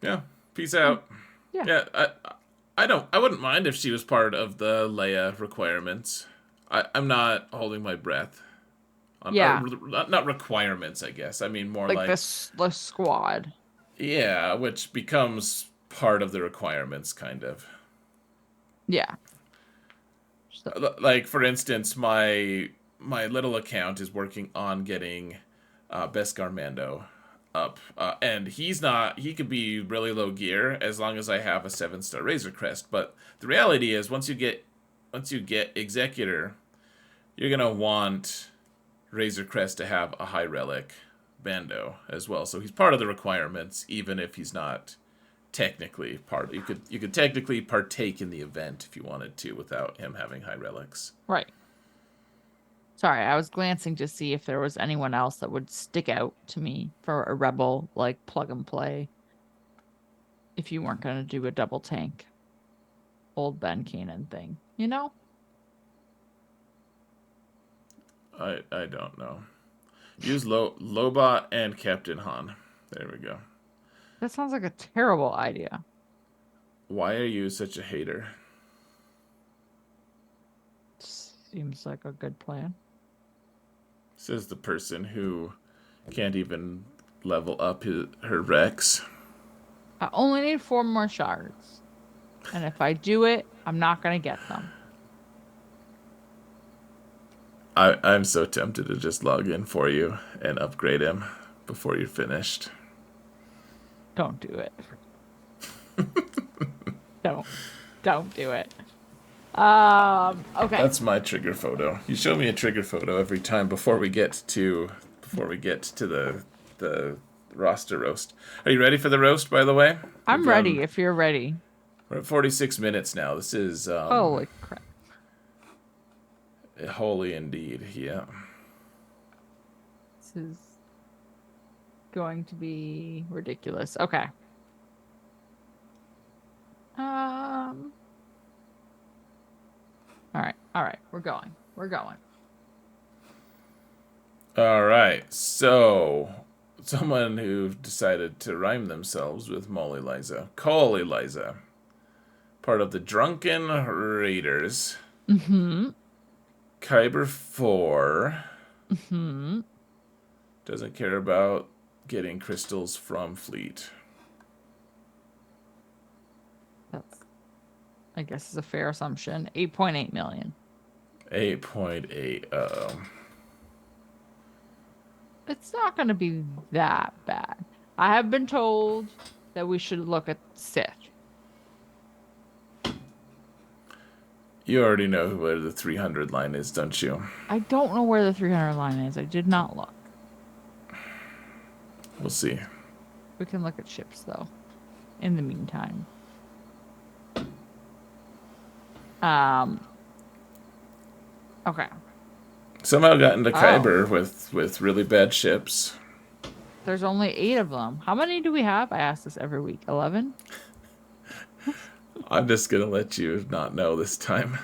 Yeah. Peace
Hmm.
out.
Yeah.
Yeah. I wouldn't mind if she was part of the Leia requirements. I'm not holding my breath.
Yeah.
Not requirements, I guess. I mean more
Like
like
this squad.
Yeah, which becomes part of the requirements, kind of.
Yeah. So,
Like for instance, my little account is working on getting Beskar Mando up, and he could be really low gear as long as I have a 7-star Razor Crest. But the reality is, once you get Executor, you're gonna want Razor Crest to have a high relic Bando as well. So he's part of the requirements, even if he's not technically part. You could technically partake in the event if you wanted to without him having high relics.
right. Sorry, I was glancing to see if there was anyone else that would stick out to me for a rebel like plug and play if you weren't going to do a double tank old Ben Kanan thing, you know?
I don't know. Use Lobot and Captain Han. There we go.
That sounds like a terrible idea.
Why are you such a hater?
Seems like a good plan.
Says the person who can't even level up her Rex.
I only need 4 more shards. And if I do it, I'm not going to get them.
I'm so tempted to just log in for you and upgrade him before you're finished.
Don't do it. Don't. Don't do it. Okay.
That's my trigger photo. You show me a trigger photo every time before we get to the roster roast. Are you ready for the roast, by the way?
I'm ready if you're ready.
We're at 46 minutes now. This is
Holy crap.
holy indeed. Yeah.
This is going to be ridiculous. Okay. All right. All right. We're going. We're going.
All right. So, someone who decided to rhyme themselves with Molly Liza. Cole Eliza. Part of the Drunken Raiders.
Mm-hmm.
Kyber 4.
Mm-hmm.
Doesn't care about getting crystals from Fleet.
That's, I guess, is a fair assumption. 8.8 million.
8.80.
It's not going to be that bad. I have been told that we should look at Sith.
You already know where the 300 line is, don't you?
I don't know where the 300 line is. I did not look.
We'll see.
We can look at ships, though, in the meantime. Okay.
Somehow got into Kyber with really bad ships.
There's only 8 of them. How many do we have? I ask this every week. 11?
I'm just gonna let you not know this time.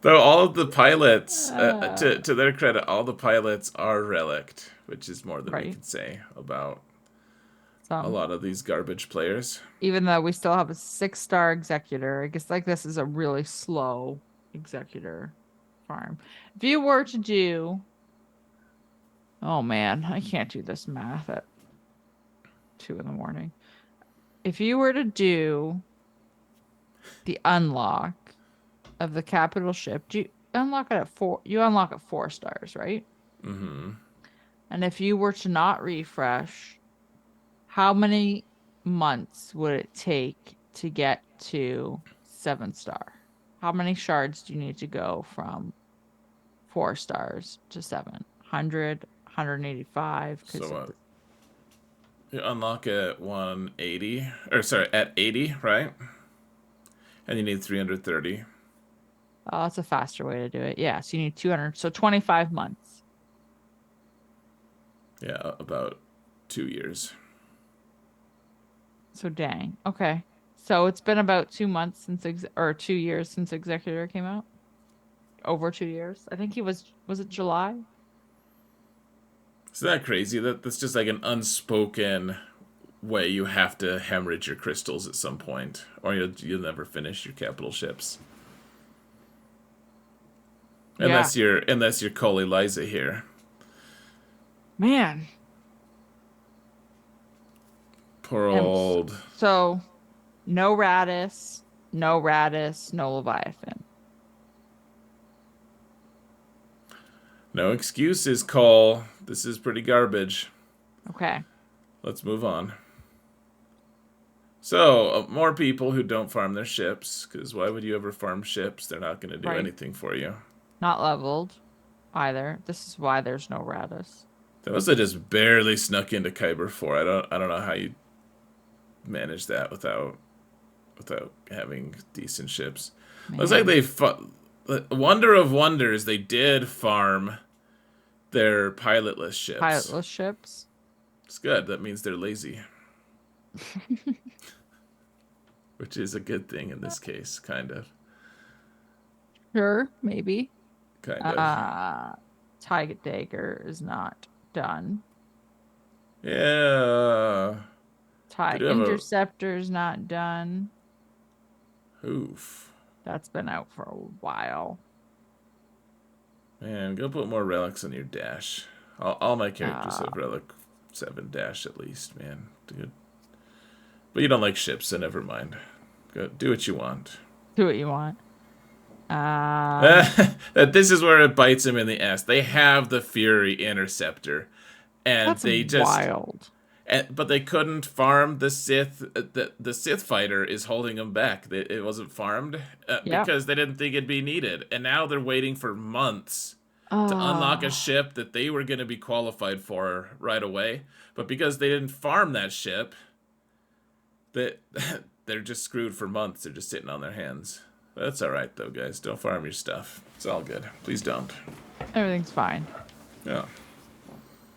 Though all of the pilots, to their credit, all the pilots are reliced, which is more than we can say about a lot of these garbage players.
Even though we still have a 6-star executor, I guess like this is a really slow executor farm. If you were to do, oh man, I can't do this math at 2 in the morning. If you were to do the unlock of the capital ship, do you unlock it at 4? You unlock at 4 stars, right?
Mm-hmm.
And if you were to not refresh, how many months would it take to get to 7-star? How many shards do you need to go from 4 stars to 7? 100, 185?
So you unlock at 180, or sorry, at 80, right? And you need 330.
Oh, that's a faster way to do it. Yeah, so you need 200, so 25 months.
Yeah, about 2 years.
So dang. Okay. So it's been about 2 months since or 2 years since Executor came out. Over 2 years. I think was it July?
Isn't that crazy? That's just like an unspoken way you have to hemorrhage your crystals at some point, or you'll never finish your capital ships. Unless you're Cole Eliza here.
Man.
Poor
And
old.
so no Radis, no Radis, no Leviathan.
No excuses, Cole. This is pretty garbage.
Okay.
Let's move on. So, more people who don't farm their ships, because why would you ever farm ships? They're not going to do
Right.
anything for you.
Not leveled either. This is why there's no Radis.
That must have just barely snuck into Kyber 4. I don't know how you manage that without having decent ships. Looks like
Man.
they wonder of wonders, they did farm their pilotless ships.
Pilotless ships.
It's good. That means they're lazy, which is a good thing in this case, kind of.
Sure, maybe.
Kind of.
Uh Tiger Dagger is not done.
Yeah. They
TIE
do have a
Interceptor is not done.
oof.
That's been out for a while.
Man, go put more relics on your dash. All my characters
Uh,
have relic 7 dash at least, man. Dude. But you don't like ships, so never mind. Go do what you want.
do what you want. Um,
This is where it bites him in the ass. They have the Fury Interceptor, and
that's
they just
wild.
but they couldn't farm the Sith. The Sith fighter is holding them back. It wasn't farmed
Yep.
because they didn't think it'd be needed, and now they're waiting for months to unlock a
Oh,
ship that they were going to be qualified for right away. But because they didn't farm that ship, that they're just screwed for months. They're just sitting on their hands. That's all right though, guys. Don't farm your stuff. It's all good. Please don't.
everything's fine.
Yeah.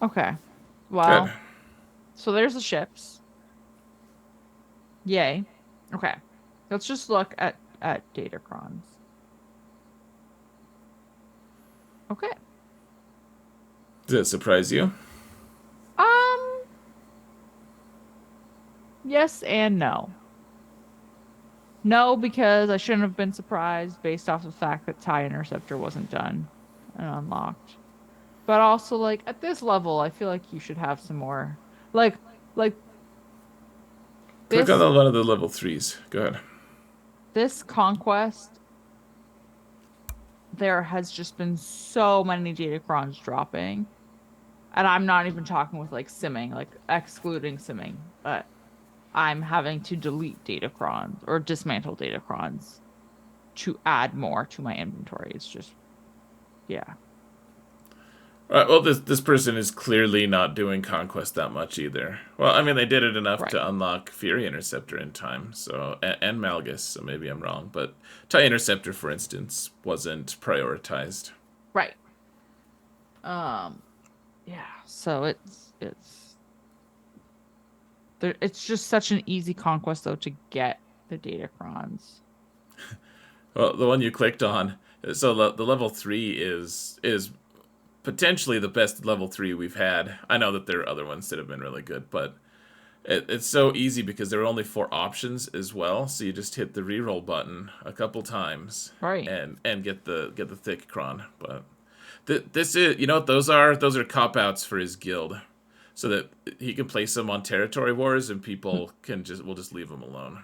Okay.
Good.
Well, so there's the ships. Yay. Okay. Let's just look at Datacrons. Okay.
Does that surprise you?
Um, yes and no. No, because I shouldn't have been surprised based off the fact that TIE Interceptor wasn't done and unlocked. But also, like, at this level, I feel like you should have some more. Like
Click on
this
one of the level 3s. Go ahead.
this conquest, there has just been so many Datacrons dropping. And I'm not even talking with like simming, like excluding simming, but I'm having to delete Datacrons or dismantle Datacrons to add more to my inventory. It's just, yeah.
All right, well, this person is clearly not doing conquest that much either. Well, I mean, they did it enough
Right.
to unlock Fury Interceptor in time, so and Malgus. So maybe I'm wrong, but TIE Interceptor, for instance, wasn't prioritized.
Right. Um, yeah. So it's just such an easy conquest though to get the Datacrons.
Well, the one you clicked on, so the level 3 is potentially the best level 3 we've had. I know that there are other ones that have been really good, but it's so easy because there are only 4 options as well. So you just hit the reroll button a couple times
Right.
and get the thick cron. But this is, you know what those are cop outs for his guild, so that he can place them on territory wars and people will just leave him alone.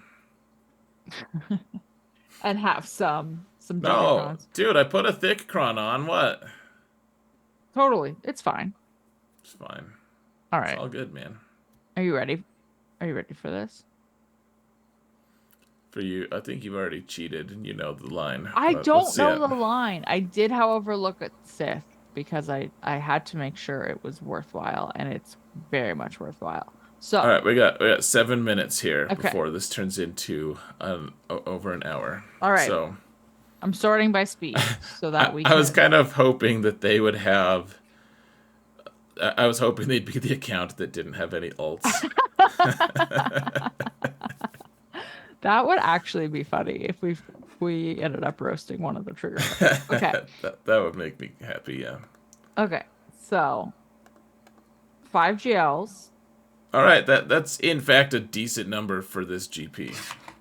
And have some
No,
Datacrons.
dude, I put a thick cron on. What?
Totally. It's fine.
It's fine.
All
It's
right.
all good, man.
Are you ready? Are you ready for this?
For you, I think you've already cheated and you know the line.
I
But let's
don't
see
know
it.
the line. I did, however, look at Sith because I had to make sure it was worthwhile, and it's very much worthwhile.
All
So,
right, we got 7 minutes here
okay.
before this turns into over an hour.
All right.
So
I'm sorting by speed so that we
I was
can.
kind of hoping that they would have. I was hoping they'd be the account that didn't have any alts.
That would actually be funny if we ended up roasting one of the trigger fights. Okay.
That would make me happy. Yeah.
Okay. So, 5 GLs,
All right, that's in fact a decent number for this GP.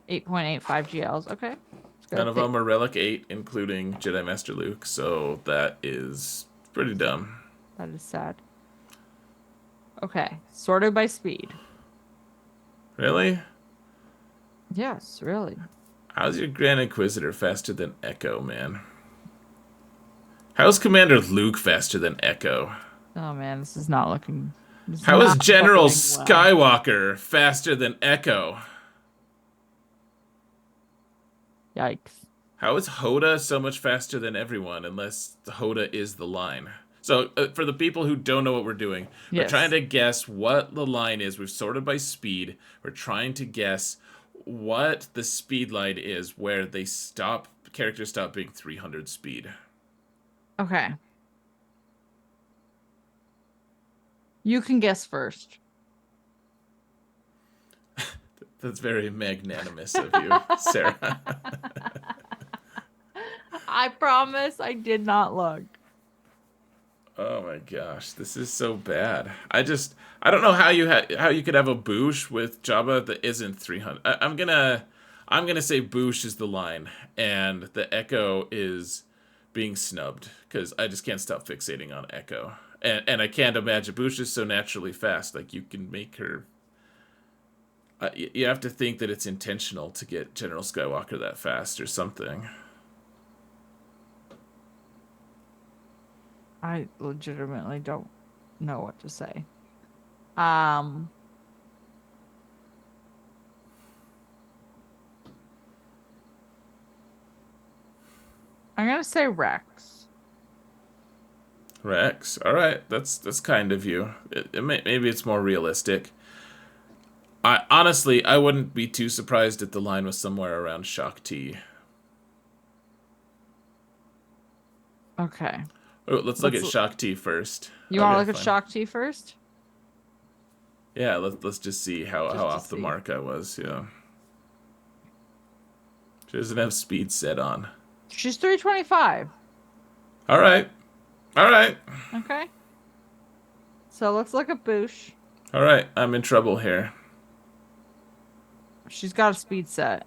8.85 GLs. Okay. It's
None
good.
of them are Relic 8, including Jedi Master Luke, so that is pretty dumb.
That is sad. Okay. Sorted by speed.
Really?
Yes, really.
How's your Grand Inquisitor faster than Echo, man? How's Commander Luke faster than Echo?
Oh man, this is not looking. This is
How is
not
General
boding well.
Skywalker faster than Echo?
Yikes.
How is Hoda so much faster than everyone unless Hoda is the line? So, for the people who don't know what we're doing, we're trying
Yes.
to guess what the line is. We've sorted by speed. We're trying to guess what the speed line is where they stop, characters stop being 300 speed.
Okay. You can guess first.
That's very magnanimous of you, Sarah.
I promise I did not look.
Oh my gosh, this is so bad. I don't know how how you could have a Boosh with Jabba that isn't 300. I'm gonna say Boosh is the line and the Echo is being snubbed because I just can't stop fixating on Echo. And I can't imagine Boosh is so naturally fast. Like you can make her. You have to think that it's intentional to get General Skywalker that fast or something.
I legitimately don't know what to say. Um, I'm gonna say Rex.
Rex. All right, that's kind of you. Maybe it's more realistic. I honestly, I wouldn't be too surprised if the line was somewhere around Shock T.
Okay.
Oh, let's look
Let's
at Shock T first.
You want to
Okay,
look at
fine.
Shock T first?
Yeah, let's just see how
Just to
off the
see.
mark I was. Yeah, she doesn't have speed set on.
She's 325.
All right, all right,
Okay. So let's look at Boosh.
all right. I'm in trouble here.
She's got a speed set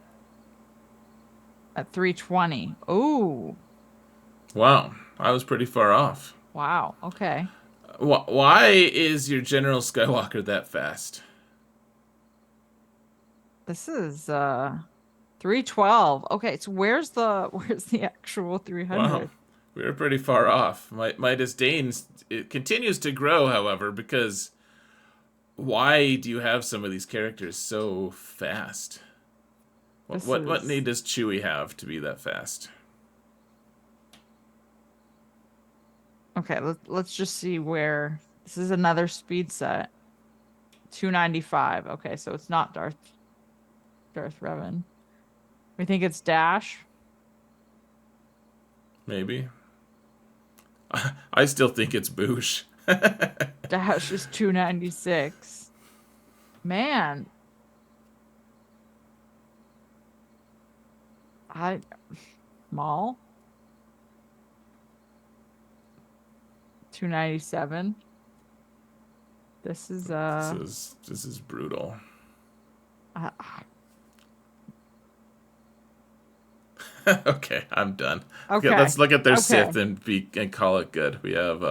at 320. Oh,
Wow, I was pretty far off.
wow. Okay.
Why is your General Skywalker that fast?
This is 312. Okay, so where's the actual
Wow,
300?
we were pretty far off. My disdain it continues to grow, however, because why do you have some of these characters so fast?
This
What
is
need does Chewie have to be that fast?
okay, let's just see where this is another speed set. 295. Okay, so it's not Darth Revan. We think it's Dash.
Maybe. I still think it's Boosh.
Dash is 296. Man, I Maul 297. This is
This is brutal.
uh,
Okay, I'm done. Okay,
okay.
let's look at their
Okay.
Sith and call it good.
I'm
We have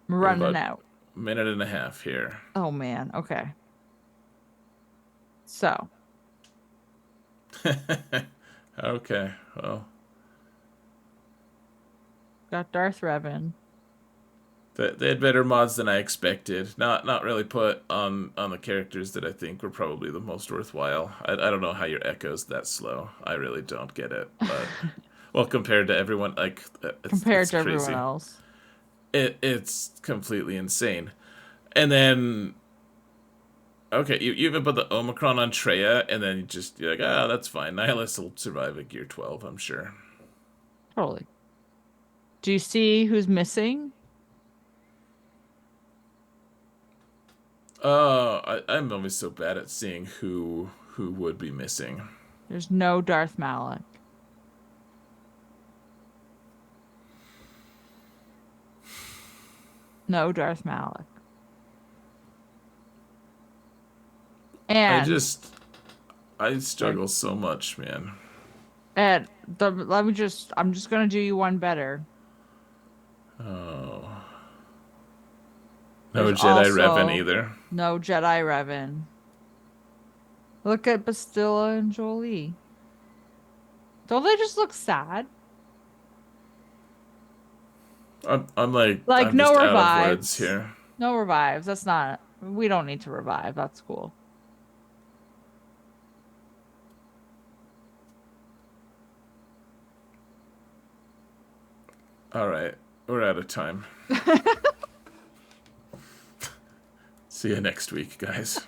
running
about
out.
a minute and a half here.
Oh man. Okay. So,
Okay, well,
got Darth Revan.
they had better mods than I expected. Not really put on the characters that I think were probably the most worthwhile. I don't know how your Echo's that slow. I really don't get it. But well, compared to everyone, like
Compared
it's
to everyone
crazy.
else.
It's completely insane. And then okay, you even put the Omicron on Treya, and then you're like, ah, that's fine. Nihilus will survive at Gear 12, I'm sure.
Totally. Do you see who's missing?
I'm always so bad at seeing who would be missing.
There's no Darth Malik. No Darth Malik.
I
And
just I
like
struggle so much, man.
and I'm just gonna do you one better.
Oh, no
There's
Jedi Revan
also
either.
no Jedi Revan. Look at Bastilla and Jolie. Don't they just look sad?
I'm like,
Like
I'm
no
just out of words
revives.
here.
No revives. That's not, we don't need to revive. That's cool.
All right, we're out of time. See you next week, guys.